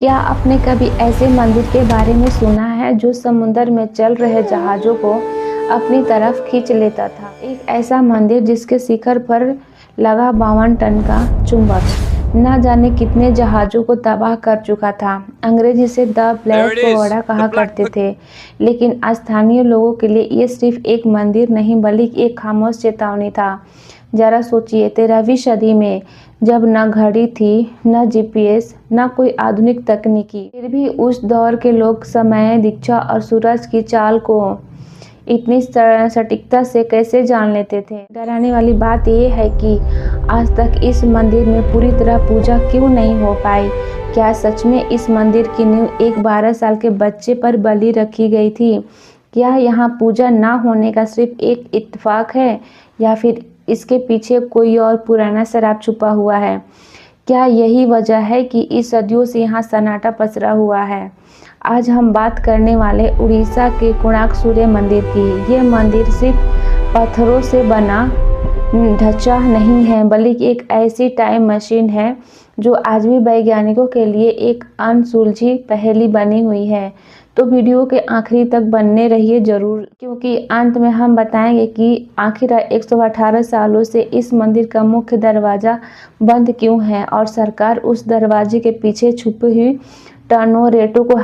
क्या आपने कभी ऐसे मंदिर के बारे में सुना है जो समुद्र में चल रहे जहाज़ों को अपनी तरफ खींच लेता था? एक ऐसा मंदिर जिसके शिखर पर लगा 52 टन का चुंबक न जाने कितने जहाज़ों को तबाह कर चुका था। अंग्रेजी से द ब्लैक पगोडा कहा करते थे, लेकिन स्थानीय लोगों के लिए ये सिर्फ एक मंदिर नहीं बल्कि एक खामोश चेतावनी था। जरा सोचिए, 13वीं सदी में जब न घड़ी थी, न जीपीएस, न कोई आधुनिक तकनीकी, फिर भी उस दौर के लोग समय, दिशा और सूरज की चाल को इतनी सटीकता से कैसे जान लेते थे। डराने वाली बात यह है कि आज तक इस मंदिर में पूरी तरह पूजा क्यों नहीं हो पाई। क्या सच में इस मंदिर की नींव एक 12 साल के बच्चे पर बलि रखी गई थी? क्या यहाँ पूजा न होने का सिर्फ एक इत्तेफाक है, या फिर इसके पीछे कोई और पुराना शराब छुपा हुआ है? क्या यही वजह है कि इस सदियों से यहाँ सन्नाटा पसरा हुआ है? आज हम बात करने वाले उड़ीसा के कोणार्क सूर्य मंदिर की। ये मंदिर सिर्फ पत्थरों से बना ढांचा नहीं है, बल्कि एक ऐसी टाइम मशीन है जो आज भी वैज्ञानिकों के लिए एक अनसुलझी पहेली बनी हुई है। तो वीडियो के आखिरी तक बने रहिए जरूर, क्योंकि अंत में हम बताएंगे कि आखिर 118 सालों से इस मंदिर का मुख्य दरवाज़ा बंद क्यों है और सरकार उस दरवाजे के पीछे छुपी हुई टर्नो रेटों को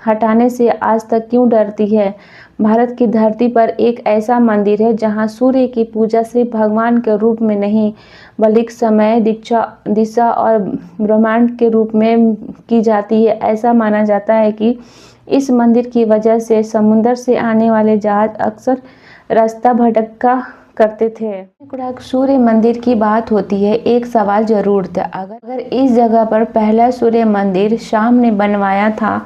हटाने से आज तक क्यों डरती है। भारत की धरती पर एक ऐसा मंदिर है जहां सूर्य की पूजा सिर्फ भगवान के रूप में नहीं, बल्कि समय, दिशा और ब्रह्मांड के रूप में की जाती है। ऐसा माना जाता है कि इस मंदिर की वजह से समुद्र से आने वाले जहाज अक्सर रास्ता भटका करते थे। कोणार्क सूर्य मंदिर की बात होती है, एक सवाल जरूर था। अगर इस जगह पर पहला सूर्य मंदिर शाम ने बनवाया था,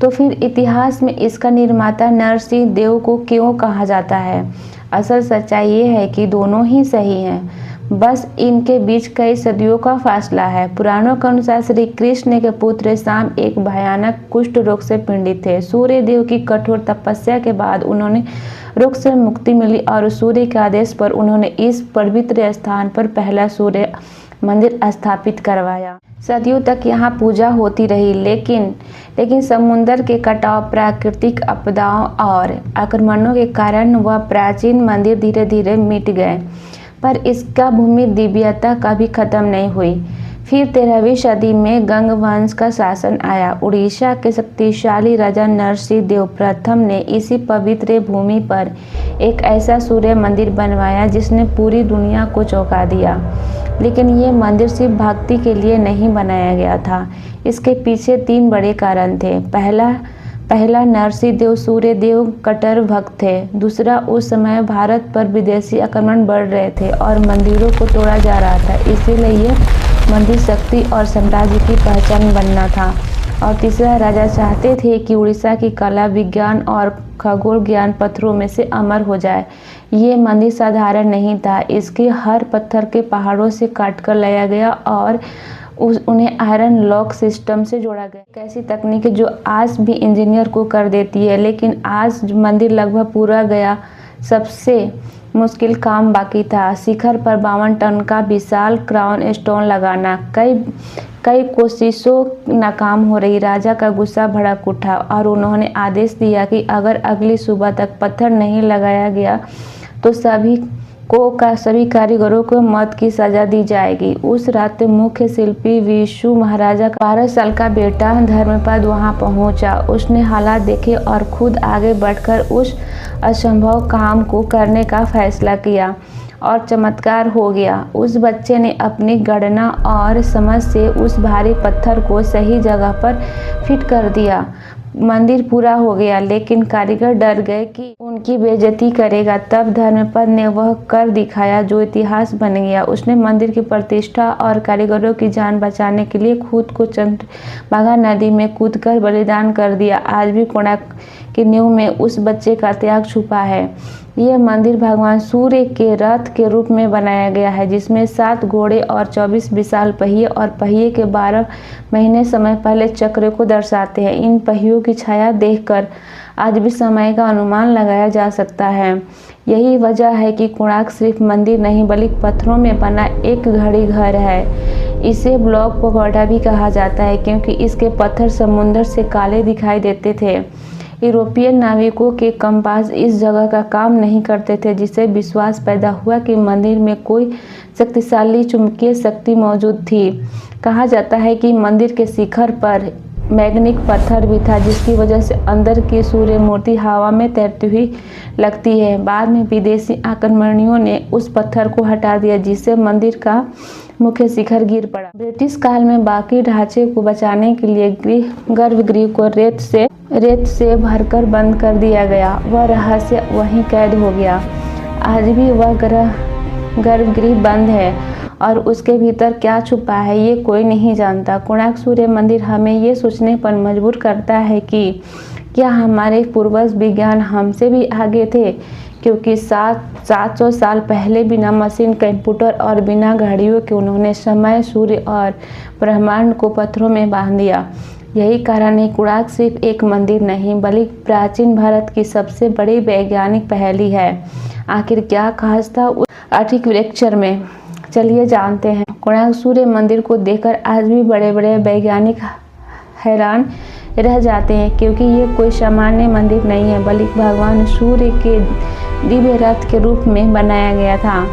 तो फिर इतिहास में इसका निर्माता नरसिंह देव को क्यों कहा जाता है? असल सच्चाई ये है कि दोनों ही सही हैं, बस इनके बीच कई सदियों का फासला है। पुराणों के अनुसार श्री कृष्ण के पुत्र शाम एक भयानक कुष्ठ रोग से पीड़ित थे। सूर्य देव की कठोर तपस्या के बाद उन्होंने रोग से मुक्ति मिली और सूर्य के आदेश पर उन्होंने इस पवित्र स्थान पर पहला सूर्य मंदिर स्थापित करवाया। सदियों तक यहाँ पूजा होती रही, लेकिन समुद्र के कटाव, प्राकृतिक आपदाओं और आक्रमणों के कारण वह प्राचीन मंदिर धीरे धीरे मिट गए, पर इसका भूमि दिव्यता कभी खत्म नहीं हुई। फिर 13वीं सदी में गंग वंश का शासन आया। उड़ीसा के शक्तिशाली राजा नरसिंह देव प्रथम ने इसी पवित्र भूमि पर एक ऐसा सूर्य मंदिर बनवाया जिसने पूरी दुनिया को चौंका दिया। लेकिन ये मंदिर सिर्फ भक्ति के लिए नहीं बनाया गया था। इसके पीछे 3 बड़े कारण थे। पहला, नरसिंह देव सूर्य देव कट्टर भक्त थे। दूसरा, उस समय भारत पर विदेशी आक्रमण बढ़ रहे थे और मंदिरों को तोड़ा जा रहा था, इसीलिए ये मंदिर शक्ति और साम्राज्य की पहचान बनना था। और तीसरा, राजा चाहते थे कि उड़ीसा की कला, विज्ञान और खगोल ज्ञान पत्थरों में से अमर हो जाए। ये मंदिर साधारण नहीं था, इसके हर पत्थर के पहाड़ों से काटकर लाया गया और उन्हें आयरन लॉक सिस्टम से जोड़ा गया। एक ऐसी तकनीक है जो आज भी इंजीनियर को कर देती है। लेकिन आज मंदिर लगभग पूरा गया, सबसे मुश्किल काम बाकी था। शिखर पर 52 टन का विशाल क्राउन स्टोन लगाना। कई कोशिशों नाकाम हो रही। राजा का गुस्सा भड़क उठा और उन्होंने आदेश दिया कि अगर अगली सुबह तक पत्थर नहीं लगाया गया तो सभी कारीगरों को मौत की सजा दी जाएगी। उस रात मुख्य शिल्पी विशु महाराजा का 12 साल का बेटा धर्मपद वहां पहुंचा। उसने हालात देखे और खुद आगे बढ़कर उस असंभव काम को करने का फैसला किया और चमत्कार हो गया। उस बच्चे ने अपनी गणना और समझ से उस भारी पत्थर को सही जगह पर फिट कर दिया। मंदिर पूरा हो गया, लेकिन कारीगर डर गए कि उनकी बेइज्जती करेगा। तब धर्मपद ने वह कर दिखाया जो इतिहास बन गया। उसने मंदिर की प्रतिष्ठा और कारीगरों की जान बचाने के लिए खुद को चंद्रभागा नदी में कूदकर बलिदान कर दिया। आज भी कोणार्क की नींव में उस बच्चे का त्याग छुपा है। यह मंदिर भगवान सूर्य के रथ के रूप में बनाया गया है, जिसमें 7 घोड़े और 24 विशाल पहिए और पहिए के 12 महीने समय पहले चक्र को दर्शाते हैं। इन पहियों की छाया देखकर आज भी समय का अनुमान लगाया जा सकता है। यही वजह है कि कोणार्क सिर्फ मंदिर नहीं बल्कि पत्थरों में बना एक घड़ी घर है। इसे ब्लैक पगोडा भी कहा जाता है क्योंकि इसके पत्थर समुद्र से काले दिखाई देते थे। यूरोपीय नाविकों के कंपास इस जगह का काम नहीं करते थे, जिससे विश्वास पैदा हुआ कि मंदिर में कोई शक्तिशाली चुंबकीय शक्ति मौजूद थी। कहा जाता है कि मंदिर के शिखर पर मैग्नेटिक पत्थर भी था, जिसकी वजह से अंदर की सूर्य मूर्ति हवा में तैरती हुई लगती है। बाद में विदेशी आक्रमणियों ने उस पत्थर को हटा दिया, जिससे मंदिर का मुख्य शिखर गिर पड़ा। ब्रिटिश काल में बाकी ढांचे को बचाने के लिए गर्भगृह को रेत से भरकर बंद कर दिया गया। वह रहस्य वहीं कैद हो गया। आज भी वह गर्भगृह बंद है और उसके भीतर क्या छुपा है ये कोई नहीं जानता। कोणार्क सूर्य मंदिर हमें ये सोचने पर मजबूर करता है कि क्या हमारे पूर्वज विज्ञान हमसे भी आगे थे, क्योंकि 700 साल पहले बिना मशीन, कंप्यूटर और बिना घड़ियों के उन्होंने समय, सूर्य और ब्रह्मांड को पत्थरों में बांध दिया। यही कारण है कोणार्क सिर्फ एक मंदिर नहीं बल्कि प्राचीन भारत की सबसे बड़ी वैज्ञानिक पहेली है। आखिर क्या खास था उस आर्किटेक्चर में, चलिए जानते हैं। कोणार्क सूर्य मंदिर को देखकर आज भी बड़े बड़े वैज्ञानिक हैरान रह जाते हैं, क्योंकि ये कोई सामान्य मंदिर नहीं है बल्कि भगवान सूर्य के दिव्य रथ के रूप में बनाया गया था।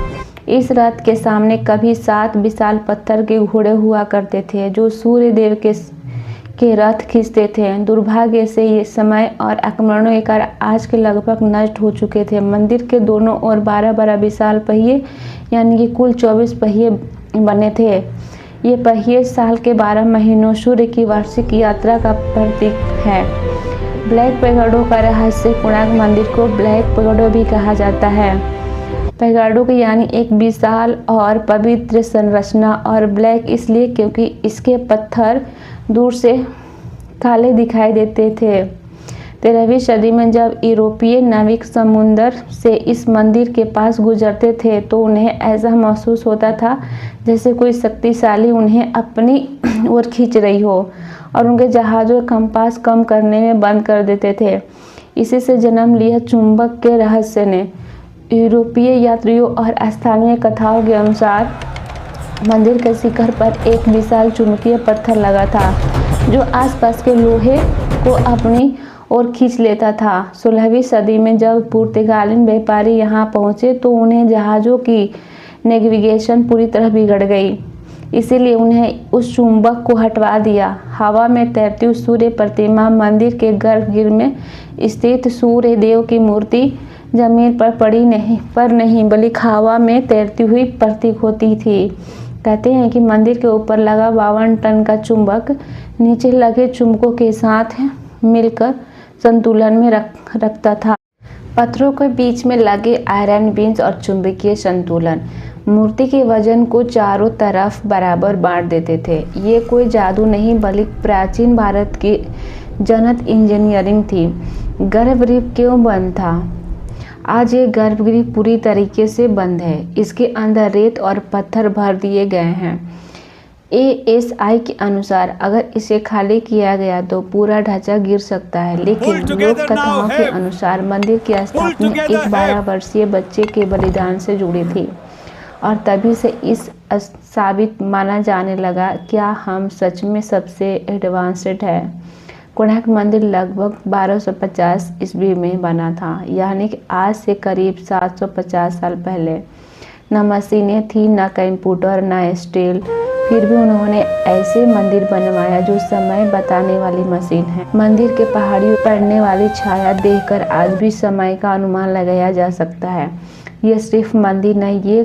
इस रथ के सामने कभी 7 विशाल पत्थर के घोड़े हुआ करते थे जो सूर्य देव के रथ खींचते थे। दुर्भाग्य से ये समय और आक्रमणों के कारण आज के लगभग नष्ट हो चुके थे। मंदिर के दोनों ओर 12 विशाल पहिए यानी कि कुल 24 पहिए बने थे। ये पहिए साल के 12 महीनों सूर्य की वार्षिक यात्रा का प्रतीक है। ब्लैक पैगोडा का रहस्य। कोणार्क मंदिर को ब्लैक पैगोडा भी कहा जाता है। पैगोडा यानी एक विशाल और पवित्र संरचना, और ब्लैक इसलिए क्योंकि इसके पत्थर दूर से काले दिखाई देते थे। 13वीं सदी में जब यूरोपीय नाविक समुद्र से इस मंदिर के पास गुजरते थे तो उन्हें ऐसा महसूस होता था जैसे कोई शक्तिशाली उन्हें अपनी ओर खींच रही हो, और उनके जहाज़ों कंपास कम करने में बंद कर देते थे। इसी से जन्म लिया चुंबक के रहस्य ने। यूरोपीय यात्रियों और स्थानीय कथाओं के अनुसार मंदिर के शिखर पर एक विशाल चुंबकीय पत्थर लगा था जो आसपास के लोहे को अपनी ओर खींच लेता था। 16वीं सदी में जब पुर्तगाली व्यापारी यहाँ पहुँचे तो उन्हें जहाज़ों की नेविगेशन पूरी तरह बिगड़ गई, इसीलिए उन्हें उस चुंबक को हटवा दिया। हवा में तैरती हुई सूर्य प्रतिमा मंदिर के गर्भगृह में स्थित सूर्य देव की मूर्ति जमीन पर नहीं बल्कि हवा में तैरती हुई प्रतीक होती थी। कहते हैं कि मंदिर के ऊपर लगा 52 टन का चुंबक नीचे लगे चुंबकों के साथ मिलकर संतुलन में रखता था। पत्थरों के बीच में लगे आयरन बीन्स और चुंबकीय संतुलन मूर्ति के वजन को चारों तरफ बराबर बांट देते थे। ये कोई जादू नहीं बल्कि प्राचीन भारत की जनत इंजीनियरिंग थी। गर्भगृह क्यों बंद था? आज ये गर्भगृह पूरी तरीके से बंद है। इसके अंदर रेत और पत्थर भर दिए गए हैं। ASI के अनुसार अगर इसे खाली किया गया तो पूरा ढांचा गिर सकता है, लेकिन लोक कथाओं के अनुसार मंदिर की स्थापना एक 12 वर्षीय बच्चे के बलिदान से जुड़ी थी, और तभी से इस साबित माना जाने लगा क्या हम सच में सबसे एडवांस्ड है। कोणार्क मंदिर लगभग 1250 ईस्वी में बना था, यानी कि आज से करीब 750 साल पहले। न मशीनें थी, न कंप्यूटर, न स्टील, फिर भी उन्होंने ऐसे मंदिर बनवाया जो समय बताने वाली मशीन है। मंदिर के पहाड़ियों पर पड़ने वाली छाया देखकर आज भी समय का अनुमान लगाया जा सकता है। यह सिर्फ मंदिर नहीं, ये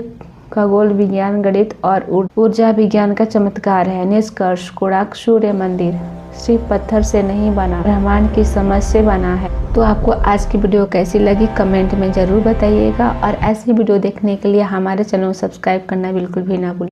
खगोल विज्ञान, गणित और ऊर्जा विज्ञान का चमत्कार है। निष्कर्ष, कोणार्क सूर्य मंदिर सिर्फ पत्थर से नहीं बना, ब्रह्मांड की समझ से बना है। तो आपको आज की वीडियो कैसी लगी कमेंट में ज़रूर बताइएगा, और ऐसी वीडियो देखने के लिए हमारे चैनल को सब्सक्राइब करना बिल्कुल भी ना भूलिए।